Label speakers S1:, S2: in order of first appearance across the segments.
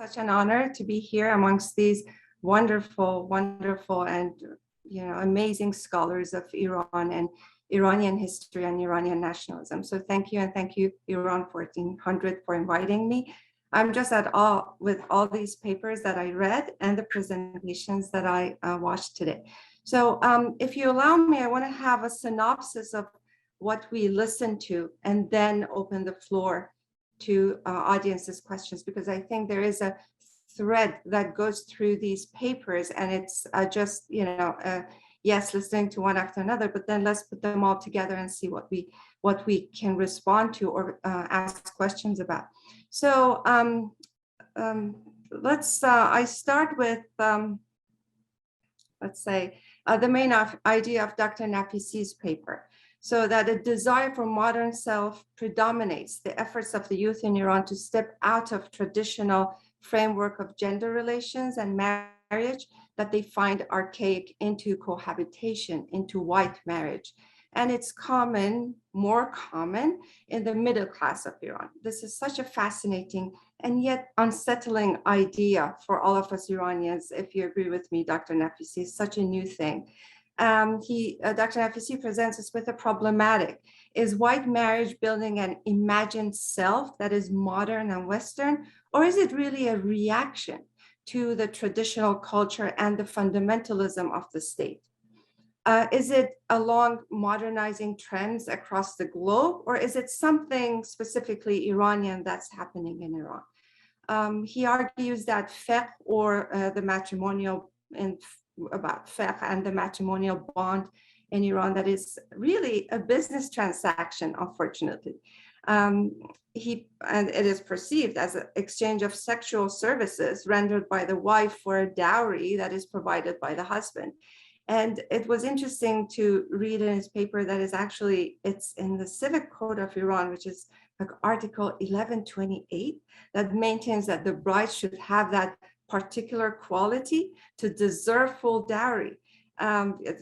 S1: such an honor to be here amongst these wonderful, wonderful, and amazing scholars of Iran and Iranian history and Iranian nationalism. So thank you, and thank you, Iran 1400, for inviting me. I'm just at awe with all these papers that I read and the presentations that I watched today. So if you allow me, I want to have a synopsis of what we listened to and then open the floor to audience's questions, because I think there is a thread that goes through these papers, and it's just, yes, listening to one after another, but then let's put them all together and see what we can respond to or ask questions about. So I start with, let's say, the main idea of Dr. Nafisi's paper. So that a desire for modern self predominates the efforts of the youth in Iran to step out of traditional framework of gender relations and marriage that they find archaic, into cohabitation, into white marriage. And it's more common in the middle class of Iran. This is such a fascinating and yet unsettling idea for all of us Iranians. If you agree with me, Dr. Nafisi, is such a new thing. Dr. Nafisi presents us with a problematic. Is white marriage building an imagined self that is modern and Western, or is it really a reaction to the traditional culture and the fundamentalism of the state? Is it along modernizing trends across the globe, or is it something specifically Iranian that's happening in Iran? He argues that fiqh, or the matrimonial about fiqh and the matrimonial bond in Iran, that is really a business transaction, unfortunately. And it is perceived as an exchange of sexual services rendered by the wife for a dowry that is provided by the husband. And it was interesting to read in his paper that is actually, it's in the Civic Code of Iran, which is like Article 1128, that maintains that the bride should have that particular quality to deserve full dowry,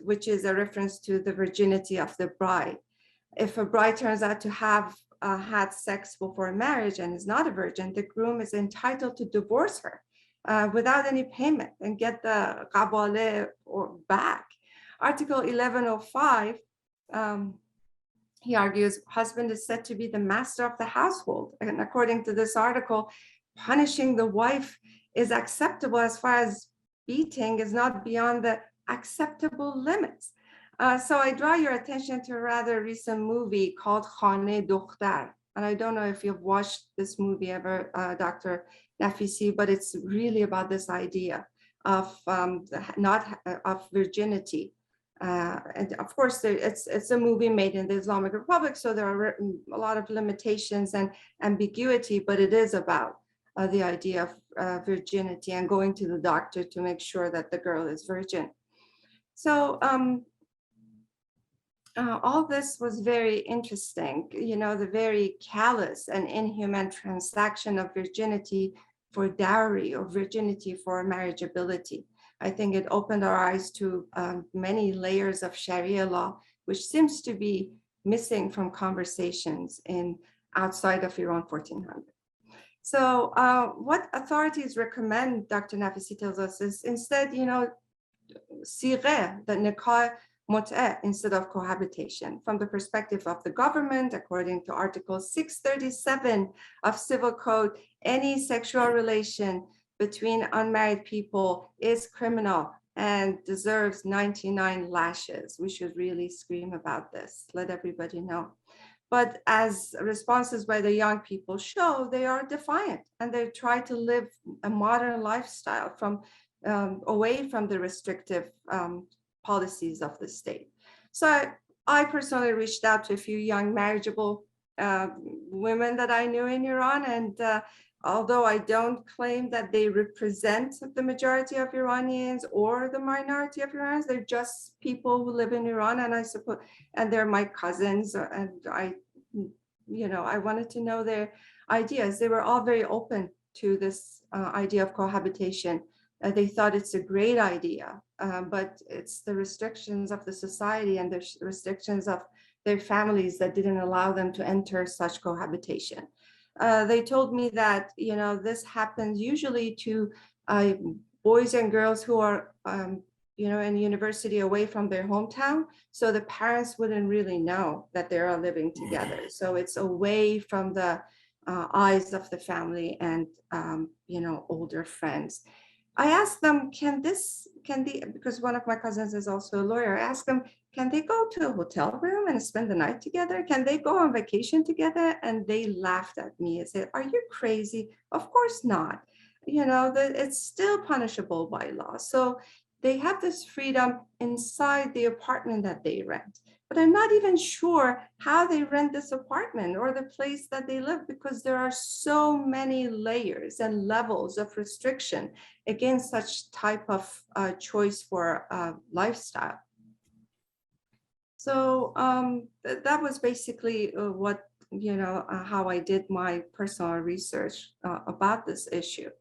S1: which is a reference to the virginity of the bride. If a bride turns out to have had sex before marriage and is not a virgin, the groom is entitled to divorce her without any payment and get the qabale or back. Article 1105, he argues, husband is said to be the master of the household. And according to this article, punishing the wife is acceptable as far as beating is not beyond the acceptable limits. So I draw your attention to a rather recent movie called Khane Dukhtar. And I don't know if you've watched this movie ever, Dr. Nafisi, but it's really about this idea of of virginity. And of course, it's a movie made in the Islamic Republic, so there are a lot of limitations and ambiguity, but it is about the idea of virginity and going to the doctor to make sure that the girl is virgin. So all this was very interesting, the very callous and inhuman transaction of virginity for dowry or virginity for marriageability. I think it opened our eyes to many layers of Sharia law, which seems to be missing from conversations outside of Iran 1400. So what authorities recommend, Dr. Nafisi tells us, is instead, sighe, the nikah mut'ah, instead of cohabitation. From the perspective of the government, according to Article 637 of Civil Code, any sexual relation between unmarried people is criminal and deserves 99 lashes. We should really scream about this, let everybody know. But as responses by the young people show, they are defiant and they try to live a modern lifestyle away from the restrictive policies of the state. So I personally reached out to a few young marriageable women that I knew in Iran, and although I don't claim that they represent the majority of Iranians or the minority of Iranians, they're just people who live in Iran, and I suppose, and they're my cousins, and I wanted to know their ideas. They were all very open to this idea of cohabitation. They thought it's a great idea, but it's the restrictions of the society and the restrictions of their families that didn't allow them to enter such cohabitation. They told me that, this happens usually to boys and girls who are, in university away from their hometown. So the parents wouldn't really know that they are living together. So it's away from the eyes of the family and, older friends. I asked them, because one of my cousins is also a lawyer, I asked them, can they go to a hotel room and spend the night together? Can they go on vacation together? And they laughed at me and said, are you crazy? Of course not. It's still punishable by law. So they have this freedom inside the apartment that they rent. But I'm not even sure how they rent this apartment or the place that they live, because there are so many layers and levels of restriction against such type of choice for lifestyle. So that was basically what, how I did my personal research about this issue.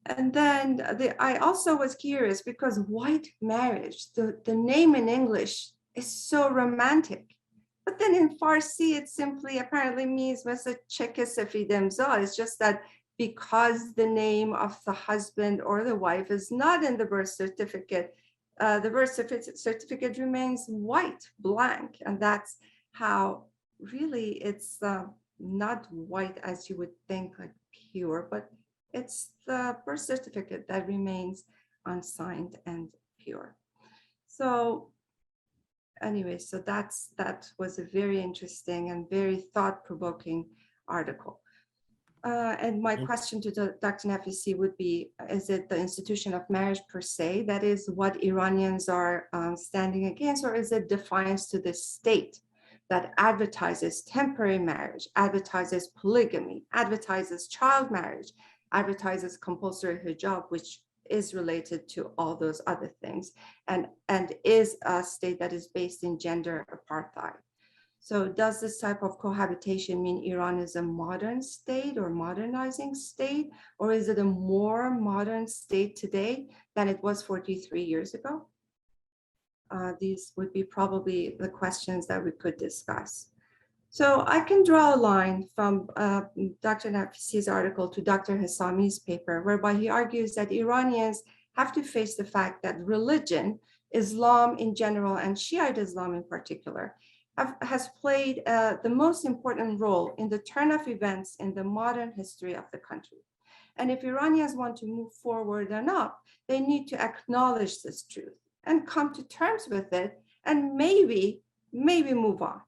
S1: And then I also was curious because white marriage, the name in English is so romantic. But then in Farsi, it simply apparently means مثل چک سفید امضا. It's just that because the name of the husband or the wife is not in the birth certificate, the birth certificate remains white, blank. And that's how really it's not white as you would think, like pure, but it's the birth certificate that remains unsigned and pure. So anyway, so that was a very interesting and very thought-provoking article. And my question to Dr. Nafisi would be, is it the institution of marriage per se that is what Iranians are standing against, or is it defiance to the state that advertises temporary marriage, advertises polygamy, advertises child marriage, advertises compulsory hijab, which is related to all those other things, and is a state that is based in gender apartheid? So does this type of cohabitation mean Iran is a modern state or modernizing state, or is it a more modern state today than it was 43 years ago? These would be probably the questions that we could discuss. So I can draw a line from Dr. Nafisi's article to Dr. Hassami's paper, whereby he argues that Iranians have to face the fact that religion, Islam in general, and Shiite Islam in particular, has played the most important role in the turn of events in the modern history of the country. And if Iranians want to move forward enough, they need to acknowledge this truth and come to terms with it, and maybe move on.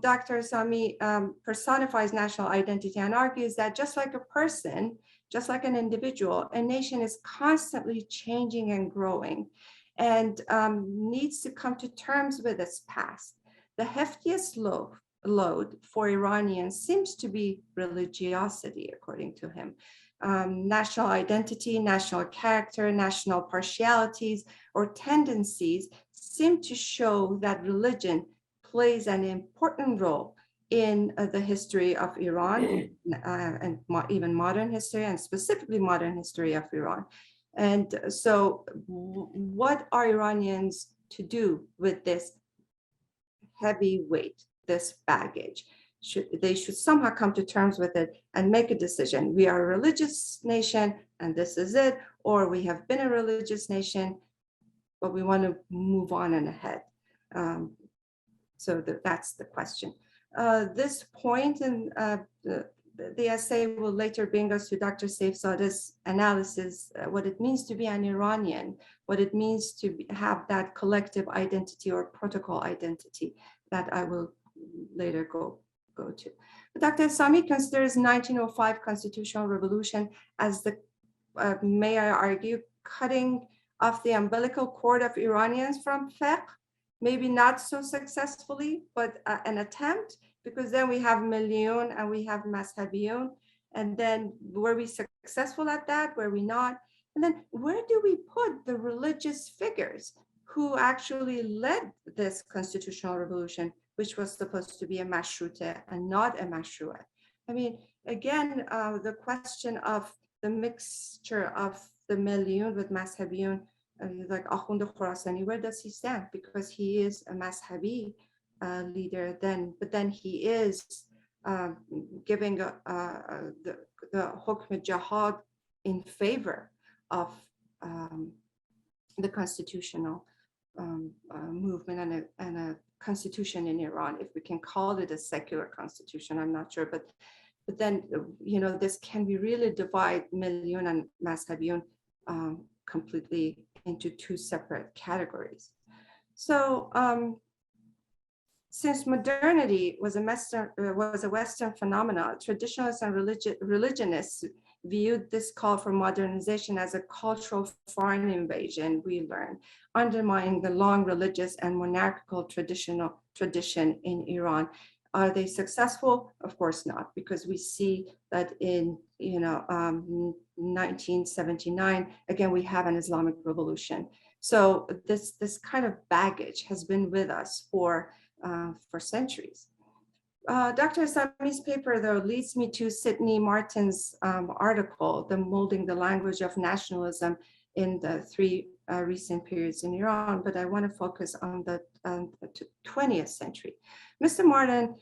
S1: Dr. Sami personifies national identity and argues that just like a person, just like an individual, a nation is constantly changing and growing and needs to come to terms with its past. The heftiest load for Iranians seems to be religiosity, according to him. National identity, national character, national partialities, or tendencies seem to show that religion plays an important role in the history of Iran and even modern history, and specifically modern history of Iran. And so what are Iranians to do with this heavy weight, this baggage? They should somehow come to terms with it and make a decision. We are a religious nation and this is it, or we have been a religious nation, but we want to move on and ahead. So that's the question. This point in the essay will later bring us to Dr. Alizadeh's analysis, what it means to be an Iranian, what it means to have that collective identity or protocol identity that I will later go to. But Dr. Sami considers 1905 constitutional revolution as the, may I argue, cutting off the umbilical cord of Iranians from fiqh. Maybe not so successfully, but an attempt, because then we have Million and we have Mazhabiyun. And then were we successful at that? Were we not? And then where do we put the religious figures who actually led this constitutional revolution, which was supposed to be a mashrute and not a mashru'ah? I mean, again, the question of the mixture of the Million with Mazhabiyun, like Akhund Khorasani, where does he stand? Because he is a Mazhabi leader then, but then he is giving the hukm jihad in favor of the constitutional movement and a constitution in Iran, if we can call it a secular constitution, I'm not sure, but then, you know, this can be really divide Milliyun and Mazhabiyun completely into two separate categories. So since modernity was a Western phenomenon, traditionalists and religionists viewed this call for modernization as a cultural foreign invasion, we learn, undermining the long religious and monarchical tradition in Iran. Are they successful? Of course not, because we see that in 1979, again, we have an Islamic revolution. So this kind of baggage has been with us for centuries. Dr. Sami's paper, though, leads me to Sidney Martin's article, The Molding the Language of Nationalism in the Three Recent Periods in Iran, but I want to focus on the 20th century. Mr. Martin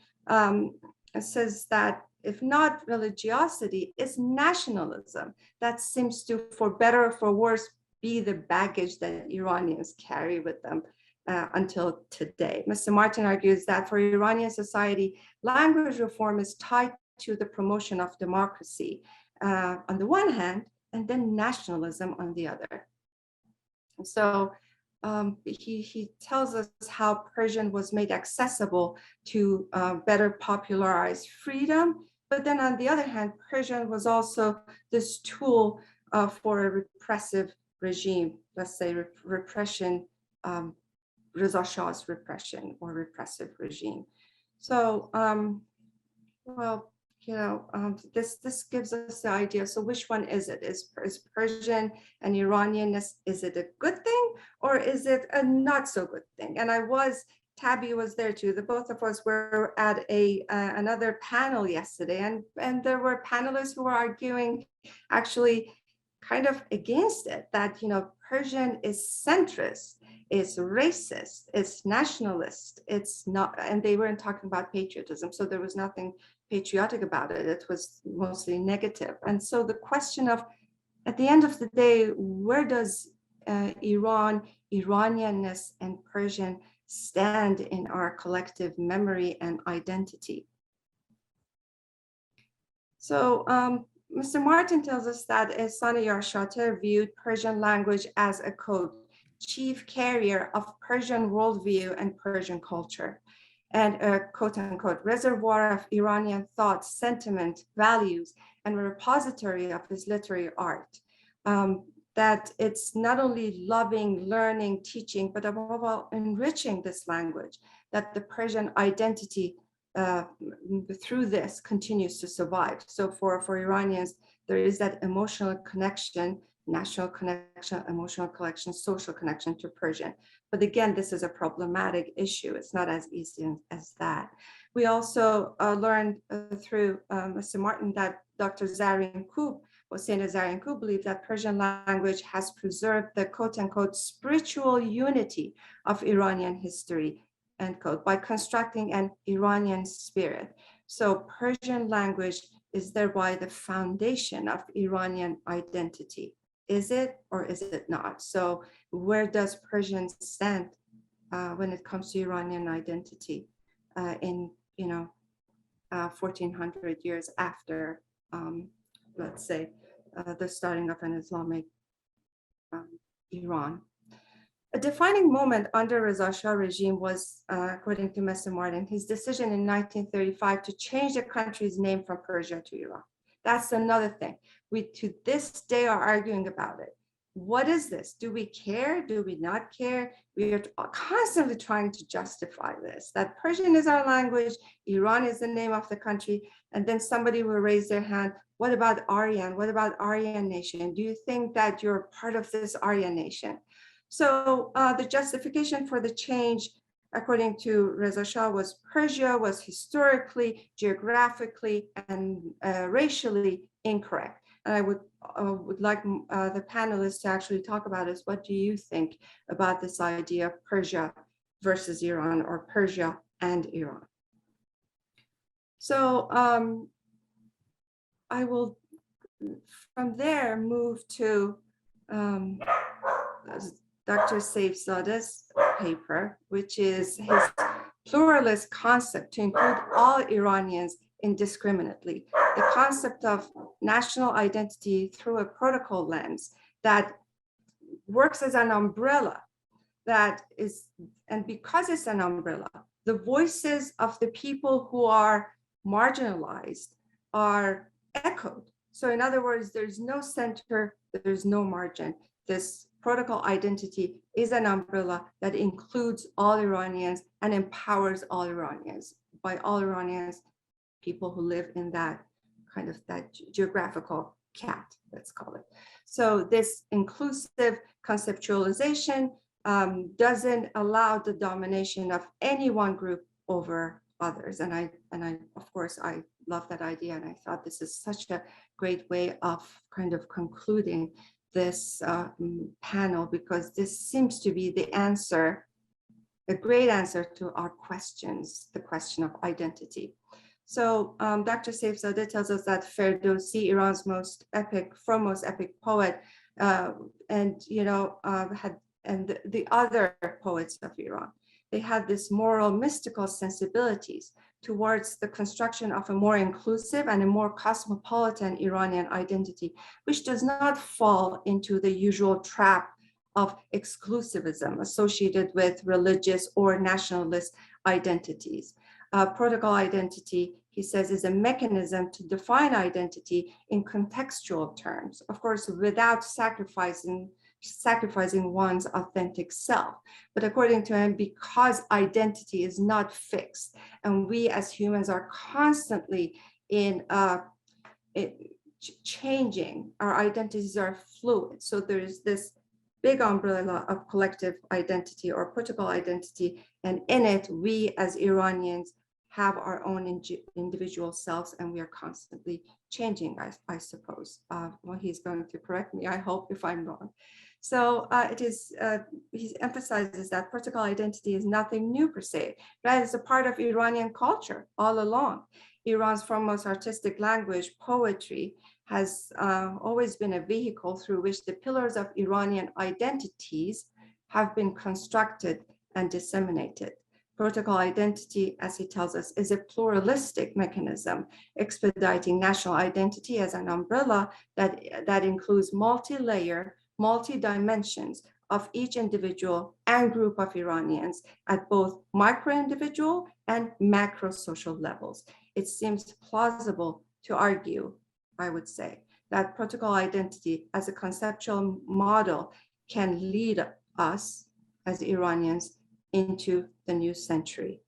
S1: says that if not religiosity, it's nationalism that seems to, for better or for worse, be the baggage that Iranians carry with them until today. Mr. Martin argues that for Iranian society, language reform is tied to the promotion of democracy on the one hand, and then nationalism on the other. So he tells us how Persian was made accessible to better popularize freedom, but then on the other hand, Persian was also this tool for a repressive regime, let's say repression, Reza Shah's repression or repressive regime. So, well, you know, this gives us the idea. So which one is it? Is Persian and Iranianness, is it a good thing or is it a not so good thing? And Tabby was there too. The both of us were at another panel yesterday, and there were panelists who were arguing actually kind of against it, that, you know, Persian is centrist, it's racist, it's nationalist, it's not, and they weren't talking about patriotism, so there was nothing patriotic about it. It was mostly negative. And so the question of, at the end of the day, where does Iran, Iranianness, and Persian stand in our collective memory and identity? So Mr. Martin tells us that Ehsan Yarshater viewed Persian language as a code, chief carrier of Persian worldview and Persian culture, and a quote unquote reservoir of Iranian thoughts, sentiment, values, and a repository of his literary art. That it's not only loving, learning, teaching, but above all, enriching this language, that the Persian identity through this continues to survive. So for Iranians, there is that emotional connection, national connection, emotional connection, social connection to Persian. But again, this is a problematic issue. It's not as easy as that. We also learned through Mr. Martin that Dr. Zarinkub, Hossein Zarinkub, believed that Persian language has preserved the quote unquote spiritual unity of Iranian history, end quote, by constructing an Iranian spirit. So Persian language is thereby the foundation of Iranian identity. Is it or is it not? So where does Persian stand when it comes to Iranian identity in 1400 years after, let's say, the starting of an Islamic Iran? A defining moment under Reza Shah regime was, according to Mr. Martin, his decision in 1935 to change the country's name from Persia to Iran. That's another thing. We, to this day, are arguing about it. What is this? Do we care? Do we not care? We are constantly trying to justify this, that Persian is our language, Iran is the name of the country, and then somebody will raise their hand. What about Aryan? What about Aryan nation? Do you think that you're part of this Aryan nation? So the justification for the change, according to Reza Shah, was Persia was historically, geographically, and racially incorrect. And I would like the panelists to actually talk about this. What do you think about this idea of Persia versus Iran, or Persia and Iran? So I will from there move to Dr. Alizadeh's paper, which is his pluralist concept to include all Iranians indiscriminately, the concept of national identity through a protocol lens that works as an umbrella that is, and because it's an umbrella, the voices of the people who are marginalized are echoed. So in other words, there's no center, there's no margin. This protocol identity is an umbrella that includes all Iranians and empowers all Iranians. By all Iranians, people who live in that kind of that geographical cat, let's call it. So this inclusive conceptualization doesn't allow the domination of any one group over others. And I, of course, I love that idea. And I thought this is such a great way of kind of concluding this panel, because this seems to be the answer, a great answer to our questions, the question of identity. So Dr. Alizadeh tells us that Ferdowsi, Iran's foremost epic poet, and the other poets of Iran, they had this moral, mystical sensibilities towards the construction of a more inclusive and a more cosmopolitan Iranian identity, which does not fall into the usual trap of exclusivism associated with religious or nationalist identities. Protocol identity, he says, is a mechanism to define identity in contextual terms, of course, without sacrificing one's authentic self. But according to him, because identity is not fixed, and we as humans are constantly changing, our identities are fluid. So there's this big umbrella of collective identity or protocol identity, and in it, we as Iranians have our own individual selves, and we are constantly changing, I suppose. Well, he's going to correct me, I hope, if I'm wrong. So he emphasizes that protocol identity is nothing new per se, right? It's a part of Iranian culture all along. Iran's foremost artistic language, poetry, has always been a vehicle through which the pillars of Iranian identities have been constructed and disseminated. Protocol identity, as he tells us, is a pluralistic mechanism, expediting national identity as an umbrella that includes multi-layer, multi-dimensions of each individual and group of Iranians at both micro-individual and macro-social levels. It seems plausible to argue, I would say, that protocol identity as a conceptual model can lead us as Iranians into the new century.